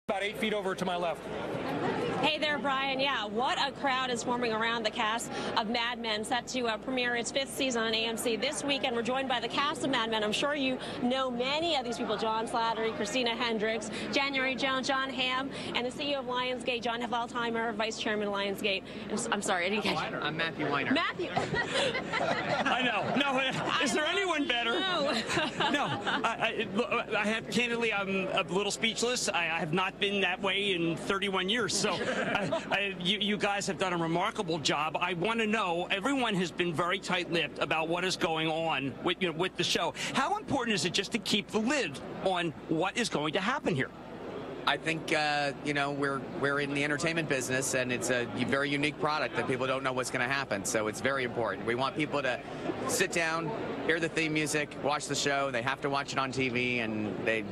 About 8 feet over to my left. Hey there, Brian. Yeah, what a crowd is forming around the cast of Mad Men, set to premiere its 5th season on AMC this weekend. We're joined by the cast of Mad Men. I'm sure you know many of these people: John Slattery, Christina Hendricks, January Jones, John Hamm, and the CEO of Lionsgate, John Hvaltheimer, Vice Chairman of Lionsgate. I'm sorry, I didn't catch you. I'm Matthew Weiner. Matthew. I know. No, is there anyone better? No. No. I have, candidly, I'm a little speechless. I have not been that way in 31 years. So you guys have done a remarkable job. I want to know, everyone has been very tight-lipped about what is going on with the show. How important is it just to keep the lid on what is going to happen here? I think, we're in the entertainment business, and it's a very unique product that people don't know what's going to happen. So it's very important. We want people to sit down, hear the theme music, watch the show. They have to watch it on TV, and they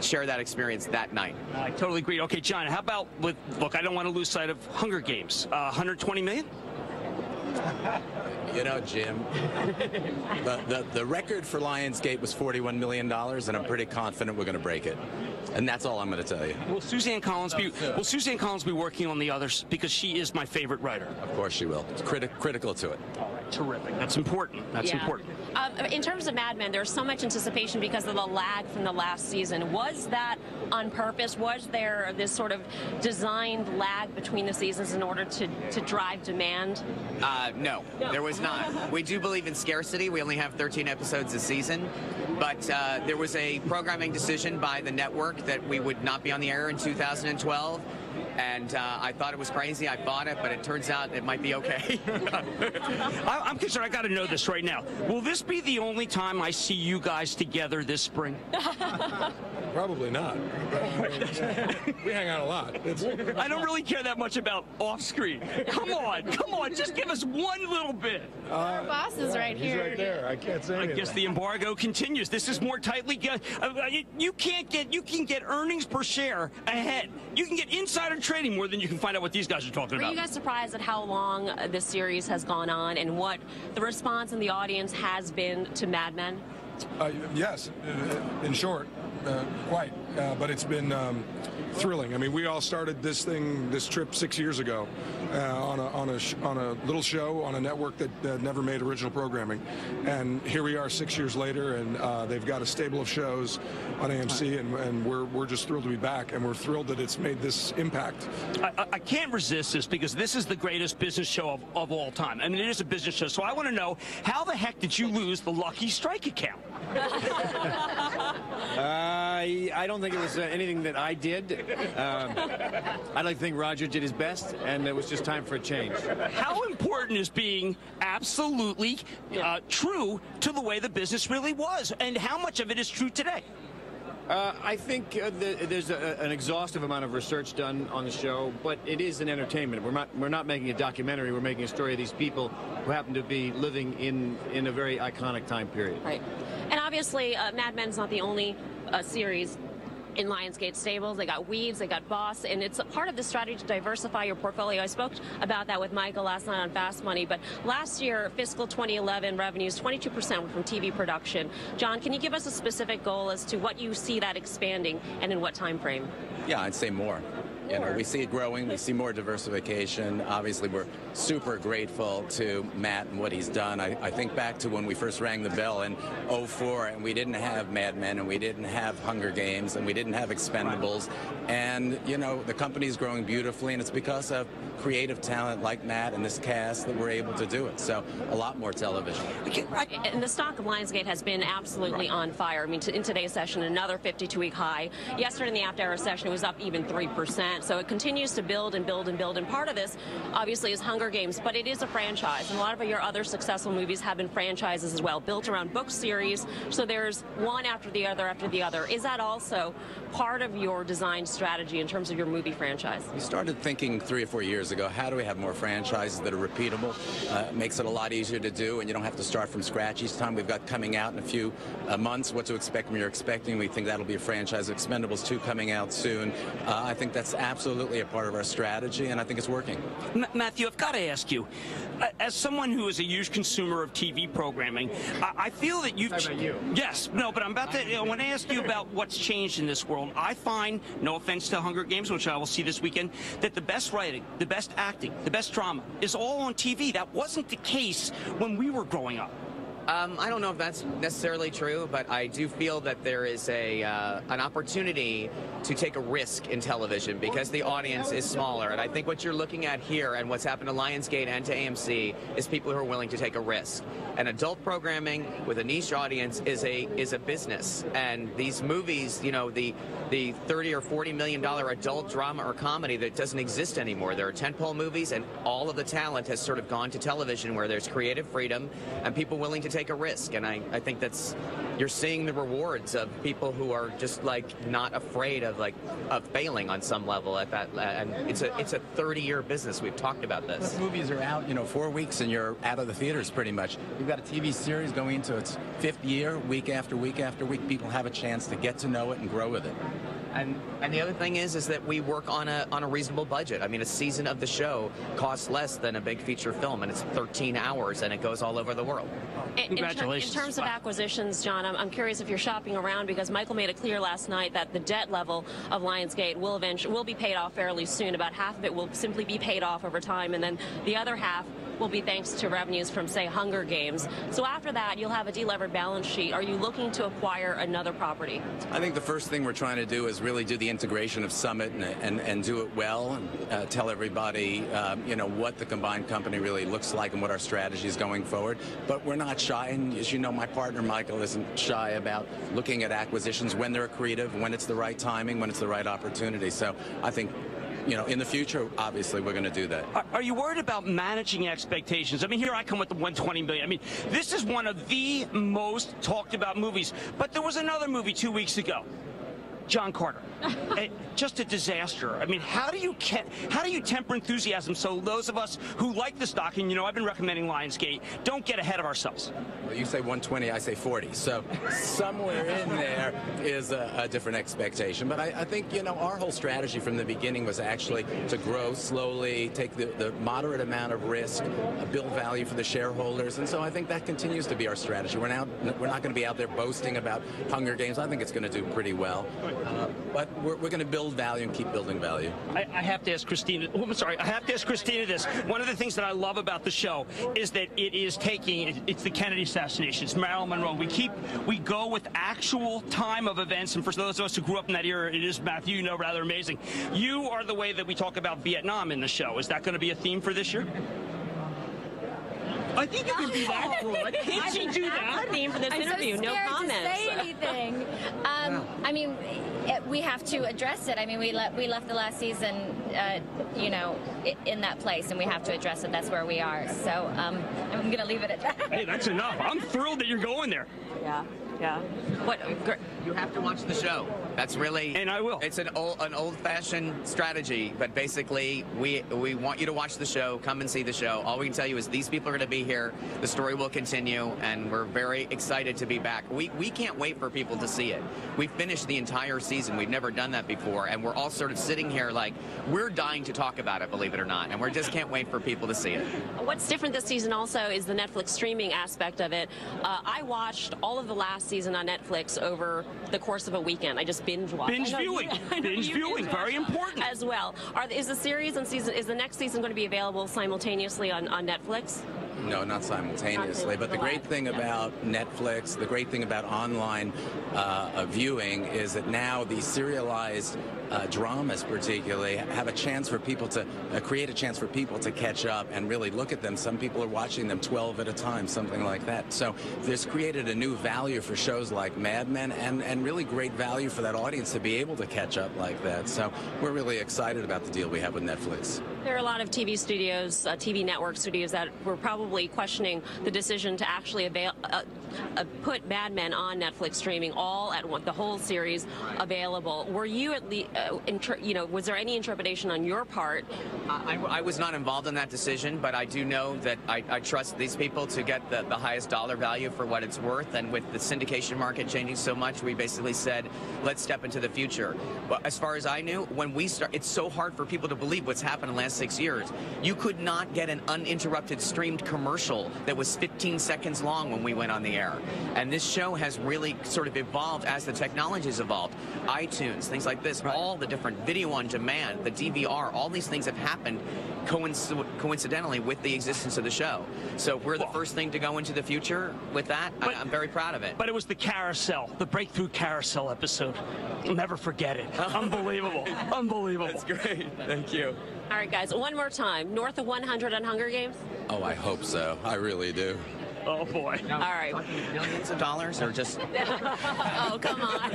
share that experience that night. I totally agree. Okay, John, how about look, I don't want to lose sight of Hunger Games. 120 million? You know, Jim, the record for Lionsgate was $41 million, and I'm pretty confident we're going to break it. And that's all I'm going to tell you. Will Suzanne Collins be working on the others? Because she is my favorite writer. Of course she will. It's critical to it. All right, terrific. That's important. That's important. In terms of Mad Men, there's so much anticipation because of the lag from the last season. Was that on purpose? Was there this sort of designed lag between the seasons in order to drive demand? No, there was not. We do believe in scarcity. We only have 13 episodes a season. But there was a programming decision by the network that we would not be on the air in 2012. And I thought it was crazy. I bought it, but it turns out it might be okay. I'm concerned. I got to know this right now. Will this be the only time I see you guys together this spring? Probably not. We hang out a lot. I don't really care that much about off-screen. Come on, just give us one little bit. Our boss is right here. He's right there. I can't say anything. I guess the embargo continues. This is more tightly. You can get earnings per share ahead. You can get insider trading more than you can find out what these guys are talking about. Were you guys surprised at how long this series has gone on and what the response in the audience has been to Mad Men? Yes, in short, quite. But it's been thrilling. I mean, we all started this trip 6 years ago on a little show on a network that never made original programming, and here we are 6 years later, and they've got a stable of shows on AMC, and we're just thrilled to be back, and we're thrilled that it's made this impact. I can't resist this because this is the greatest business show of all time. I mean, it is a business show, so I want to know, how the heck did you lose the Lucky Strike account? I don't think it was anything that I did. I'd like to think Roger did his best, and it was just time for a change. How important is being absolutely true to the way the business really was, and how much of it is true today? I think there's an exhaustive amount of research done on the show, but it is an entertainment. We're not making a documentary. We're making a story of these people who happen to be living in a very iconic time period. Right. And obviously, Mad Men's not the only series in Lionsgate stables. They got Weeds, they got Boss, and it's a part of the strategy to diversify your portfolio. I spoke about that with Michael last night on Fast Money, but last year, fiscal 2011 revenues, 22% were from TV production. John, can you give us a specific goal as to what you see that expanding and in what time frame? Yeah, I'd say more. You know, we see it growing. We see more diversification. Obviously, we're super grateful to Matt and what he's done. I think back to when we first rang the bell in '04, and we didn't have Mad Men, and we didn't have Hunger Games, and we didn't have Expendables. And, you know, the company's growing beautifully, and it's because of creative talent like Matt and this cast that we're able to do it. So a lot more television. And the stock of Lionsgate has been absolutely on fire. I mean, in today's session, another 52-week high. Yesterday in the after-hour session, it was up even 3%. So it continues to build and build and build. And part of this, obviously, is Hunger Games, but it is a franchise. And a lot of your other successful movies have been franchises as well, built around book series. So there's one after the other after the other. Is that also part of your design strategy in terms of your movie franchise? We started thinking 3 or 4 years ago, how do we have more franchises that are repeatable? It makes it a lot easier to do, and you don't have to start from scratch each time. We've got coming out in a few months, What to Expect When You're Expecting. We think that'll be a franchise. Expendables 2 coming out soon. I think that's absolutely a part of our strategy, and I think it's working. Matthew, I've got to ask you, as someone who is a huge consumer of TV programming, I feel that you've... How about you? Yes, no, but I'm about to... I want to ask you about what's changed in this world. I find, no offense to Hunger Games, which I will see this weekend, that the best writing, the best acting, the best drama is all on TV. That wasn't the case when we were growing up. I don't know if that's necessarily true, but I do feel that there is an opportunity to take a risk in television because the audience is smaller. And I think what you're looking at here and what's happened to Lionsgate and to AMC is people who are willing to take a risk. And adult programming with a niche audience is a business. And these movies, you know, the $30 or $40 million adult drama or comedy that doesn't exist anymore. There are tentpole movies, and all of the talent has sort of gone to television where there's creative freedom and people willing to take a risk. And I think you're seeing the rewards of people who are just like not afraid of failing on some level at that. And it's a 30-year business. We've talked about this. Movies are out, 4 weeks, and you're out of the theaters pretty much. You've got a TV series going into its 5th year, week after week after week. People have a chance to get to know it and grow with it. And the other thing is that we work on a reasonable budget. I mean, a season of the show costs less than a big feature film, and it's 13 hours, and it goes all over the world. Congratulations. In terms of acquisitions, John, I'm curious if you're shopping around, because Michael made it clear last night that the debt level of Lionsgate will be paid off fairly soon. About half of it will simply be paid off over time, and then the other half will be thanks to revenues from, say, Hunger Games. So after that, you'll have a delevered balance sheet. Are you looking to acquire another property? I think the first thing we're trying to do is really do the integration of Summit and do it well, and tell everybody, what the combined company really looks like and what our strategy is going forward. But we're not shy, and as you know, my partner Michael isn't shy about looking at acquisitions when they're creative, when it's the right timing, when it's the right opportunity. So I think, in the future, obviously, we're going to do that. Are you worried about managing expectations? I mean, here I come with the $120 million. I mean, this is one of the most talked about movies. But there was another movie 2 weeks ago, John Carter. Just a disaster. I mean, how do you temper enthusiasm so those of us who like the stock, and I've been recommending Lionsgate, don't get ahead of ourselves? Well, you say 120, I say 40. So somewhere in there is a different expectation. But I think, our whole strategy from the beginning was actually to grow slowly, take the moderate amount of risk, build value for the shareholders. And so I think that continues to be our strategy. We're not going to be out there boasting about Hunger Games. I think it's going to do pretty well. But we're going to build value and keep building value. I have to ask Christina. Oh, I'm sorry. I have to ask Christina this. One of the things that I love about the show is that it's the Kennedy assassination. It's Marilyn Monroe. We go with actual time of events, and for those of us who grew up in that era, it is, Matthew, rather amazing. You are the way that we talk about Vietnam in the show. Is that going to be a theme for this year? I think you can do that. Can't she do that? Theme for this interview. So no comments. To say anything. I mean, we have to address it. I mean, we left the last season, in that place, and we have to address it. That's where we are. So I'm going to leave it at that. Hey, that's enough. I'm thrilled that you're going there. Yeah. You have to watch the show. That's really, and I will. It's an old-fashioned strategy, but basically, we want you to watch the show. Come and see the show. All we can tell you is these people are going to be here. The story will continue, and we're very excited to be back. We can't wait for people to see it. We finished the entire season. We've never done that before, and we're all sort of sitting here like we're dying to talk about it, believe it or not, and we just can't wait for people to see it. What's different this season also is the Netflix streaming aspect of it. I watched all of the last season on Netflix over the course of a weekend. I just binge watched. Binge viewing, very important as well. Is the next season going to be available simultaneously on Netflix? No, not simultaneously. But the great thing about Netflix, the great thing about online viewing is that now these serialized dramas particularly have a chance for people to create a chance for people to catch up and really look at them. Some people are watching them 12 at a time, something like that. So this created a new value for shows like Mad Men and really great value for that audience to be able to catch up like that. So we're really excited about the deal we have with Netflix. There are a lot of TV studios, TV network studios that were probably questioning the decision to actually put Mad Men on Netflix streaming all at once, the whole series available. Were you at least, was there any interpretation on your part? I was not involved in that decision, but I do know that I trust these people to get the highest dollar value for what it's worth. And with the syndication market changing so much, we basically said, let's step into the future. But as far as I knew, when we start, it's so hard for people to believe what's happened in the last 6 years. You could not get an uninterrupted streamed commercial that was 15 seconds long when we went on the air. And this show has really sort of evolved as the technology has evolved. iTunes, things like this, all the different video on demand, the DVR, all these things have happened coincidentally with the existence of the show. So we're the first thing to go into the future with that. I'm very proud of it. But it was the carousel, the breakthrough carousel episode. I'll never forget it. Unbelievable. Unbelievable. That's great. Thank you. All right, guys, one more time. North of 100 on Hunger Games? Oh, I hope so. I really do. Oh, boy. All right. Millions of dollars or just... Oh, come on.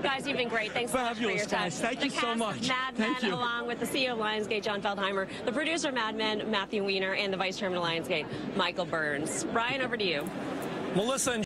Guys, you've been great. Thanks so much for your time. Guys. Thank you so much. The cast of Mad Men, Thank you. along with the CEO of Lionsgate, John Feldheimer, the producer of Mad Men, Matthew Weiner, and the vice chairman of Lionsgate, Michael Burns. Brian, over to you. Melissa and